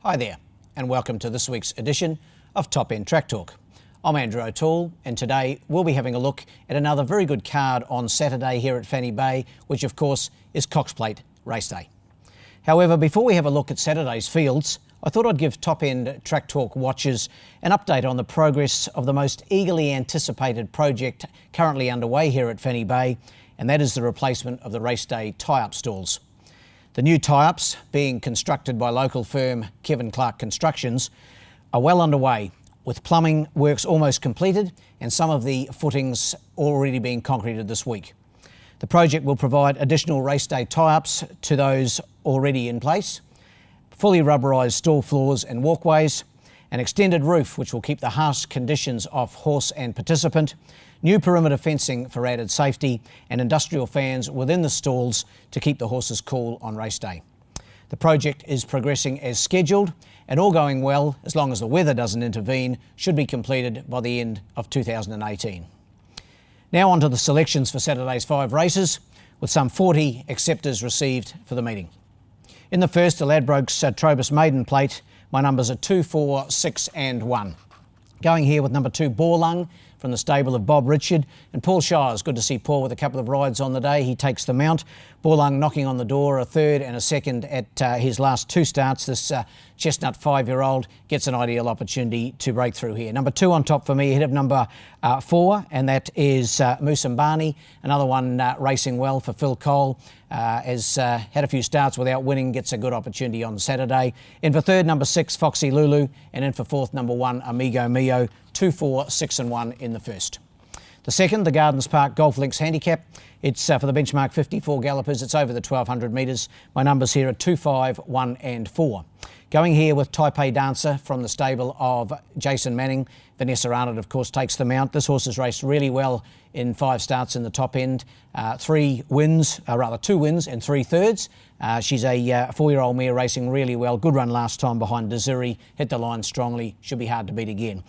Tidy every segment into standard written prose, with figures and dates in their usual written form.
Hi there, and welcome to this week's edition of Top End Track Talk. I'm Andrew O'Toole, and today we'll be having a look at another very good card on Saturday here at Fanny Bay, which of course is Cox Plate Race Day. However, before we have a look at Saturday's fields, I thought I'd give Top End Track Talk watchers an update on the progress of the most eagerly anticipated project currently underway here at Fanny Bay, and that is the replacement of the race day tie-up stalls. The new tie-ups, being constructed by local firm Kevin Clark Constructions, are well underway, with plumbing works almost completed and some of the footings already being concreted this week. The project will provide additional race day tie-ups to those already in place, fully rubberised stall floors and walkways, an extended roof which will keep the harsh conditions off horse and participant, new perimeter fencing for added safety, and industrial fans within the stalls to keep the horses cool on race day. The project is progressing as scheduled, and all going well, as long as the weather doesn't intervene, should be completed by the end of 2018. Now on to the selections for Saturday's 5 races, with some 40 acceptors received for the meeting. In the first, the Ladbrokes Trobus Maiden Plate, my numbers are 2, 4, 6 and 1. Going here with number 2, Borlung, from the stable of Bob Richard, and Paul Shires. Good to see Paul with a couple of rides on the day. He takes the mount. Borlung knocking on the door, a third and a second at his last 2 starts. This chestnut 5-year-old gets an ideal opportunity to break through here. Number 2 on top for me, ahead of number 4, and that is Musambani, another one racing well for Phil Cole. Has had a few starts without winning, gets a good opportunity on Saturday. In for third, number 6, Foxy Lulu, and in for fourth, number 1, Amigo Mio. 2, 4, 6 and 1 in the first. The second, the Gardens Park Golf Links Handicap. It's for the benchmark 54 gallopers. It's over the 1200 metres. My numbers here are 2, 5, 1 and 4. Going here with Taipei Dancer from the stable of Jason Manning. Vanessa Arnott, of course, takes the mount. This horse has raced really well in 5 starts in the top end. 2 wins and 3 thirds. She's a 4-year-old mare racing really well. Good run last time behind Desiree. Hit the line strongly. Should be hard to beat again.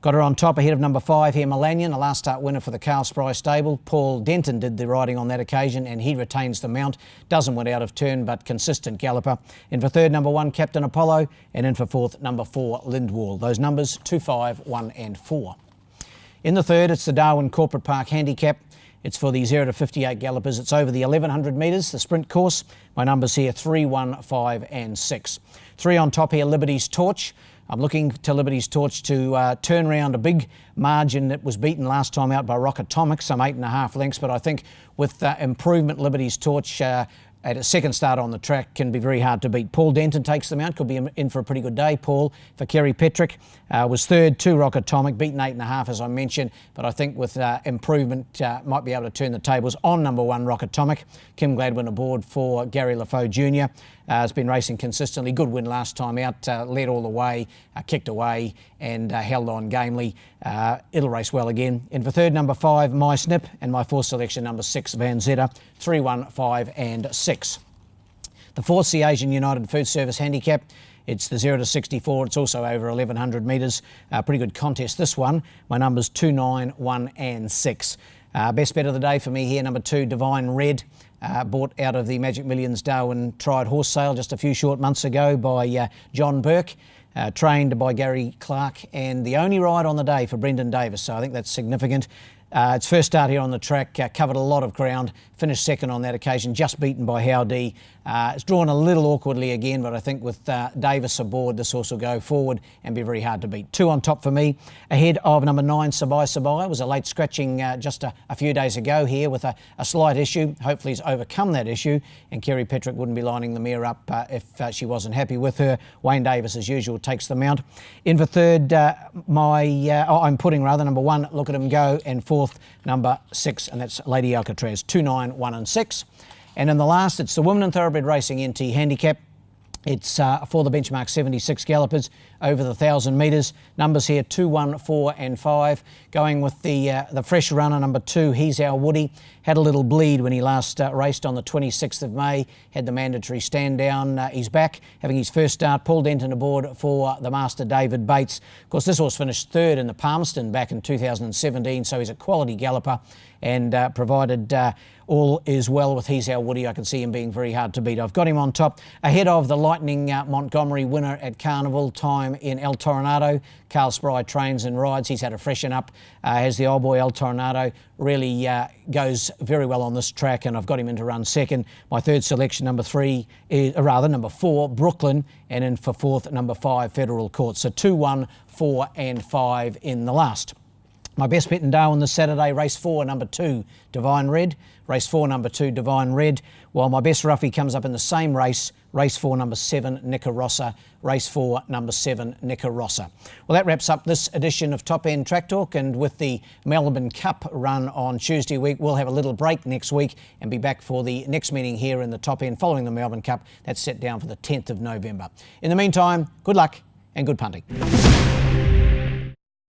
Got her on top ahead of number 5 here, Melanion, a last start winner for the Carl Spry stable. Paul Denton did the riding on that occasion and he retains the mount. Doesn't win out of turn, but consistent galloper. In for third, number 1, Captain Apollo, and in for fourth, number 4, Lindwall. Those numbers 2, 5, 1 and 4. In the third, it's the Darwin Corporate Park Handicap. It's for the 0 to 58 gallopers. It's over the 1100 metres, the sprint course. My numbers here 3, 1, 5 and 6. 3 on top here, Liberty's Torch. I'm looking to Liberty's Torch to turn around a big margin that was beaten last time out by Rock Atomic, some 8.5 lengths. But I think with improvement, Liberty's Torch at a second start on the track can be very hard to beat. Paul Denton takes them out, could be in for a pretty good day. Paul for Kerry Petrick was third to Rock Atomic, beaten 8.5 as I mentioned, but I think with improvement might be able to turn the tables on number 1 Rock Atomic. Kim Gladwin aboard for Gary LaFoe Jr. Has been racing consistently. Good win last time out, led all the way, kicked away and held on gamely. It'll race well again. In for third, number 5, My Snip, and my fourth selection, number 6, Van Zeta, 3, 1, 5 and 6. The fourth, the Asian United Food Service Handicap. It's the 0 to 64. It's also over 1100 metres. Pretty good contest, this one. My numbers 2, 9, 1 and 6. Best bet of the day for me here, number 2, Divine Red. Bought out of the Magic Millions Darwin Tried Horse Sale just a few short months ago by John Burke, trained by Gary Clark, and the only ride on the day for Brendan Davis, so I think that's significant. Its first start here on the track, covered a lot of ground, finished second on that occasion, just beaten by Howdy. It's drawn a little awkwardly again, but I think with Davis aboard, this horse will go forward and be very hard to beat. 2 on top for me. Ahead of number 9, Sabai Sabai. Was a late scratching just a few days ago here with a slight issue. Hopefully he's overcome that issue, and Kerry Petrick wouldn't be lining the mare up if she wasn't happy with her. Wayne Davis, as usual, takes the mount. In for third, I'm putting number 1, Look at Him Go, and fourth, number 6, and that's Lady Alcatraz. 2, 9, 1 and 6. And in the last, it's the Women and Thoroughbred Racing NT Handicap. It's for the benchmark 76 gallopers over the 1,000 metres. Numbers here 2, 1, 4 and 5. Going with the fresh runner, number 2, He's Our Woody. Had a little bleed when he last raced on the 26th of May. Had the mandatory stand down. He's back, having his first start. Paul Denton aboard for the master David Bates. Of course, this horse finished third in the Palmerston back in 2017, so he's a quality galloper. and provided all is well with He's Our Woody, I can see him being very hard to beat. I've got him on top ahead of the Lightning Montgomery winner at Carnival, time in El Toronado. Carl Spry trains and rides. He's had a freshen up as the old boy El Toronado. Really goes very well on this track, and I've got him in to run second. My third selection, number 4, Brooklyn, and in for fourth, number 5, Federal Court. So 2, 1, 4 and 5 in the last. My best bet in Darwin this Saturday, race 4, number 2, Divine Red. Race 4, number 2, Divine Red. While my best roughie comes up in the same race, race 4, number 7, Nicarossa. Race 4, number 7, Nicarossa. Well, that wraps up this edition of Top End Track Talk, and with the Melbourne Cup run on Tuesday week, we'll have a little break next week and be back for the next meeting here in the Top End following the Melbourne Cup. That's set down for the 10th of November. In the meantime, good luck and good punting.